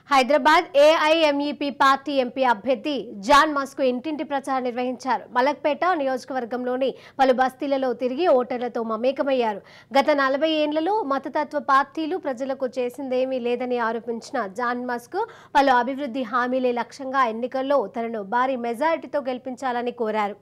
Hyderabad ఏఐఎంఈపీ party MP అభ్యర్థి John Musk ఇంటింటి ప్రచారం నిర్వహించారు. మలక్పేట నియోజకవర్గంలోని పలు బస్తీలలో తిరిగి ఓటర్లతో మమేకమయ్యారు. గత 40 ఏళ్లలో మతతత్వ పార్టీలు ప్రజలకు చేసిందేమీ లేదని ఆరోపించిన జాన్ మస్క్ పలు అభివృద్ధి హామీలే లక్ష్యంగా ఎన్నికల్లో తనను భారీ మెజారిటీతో గెలిపించాలని కోరారు.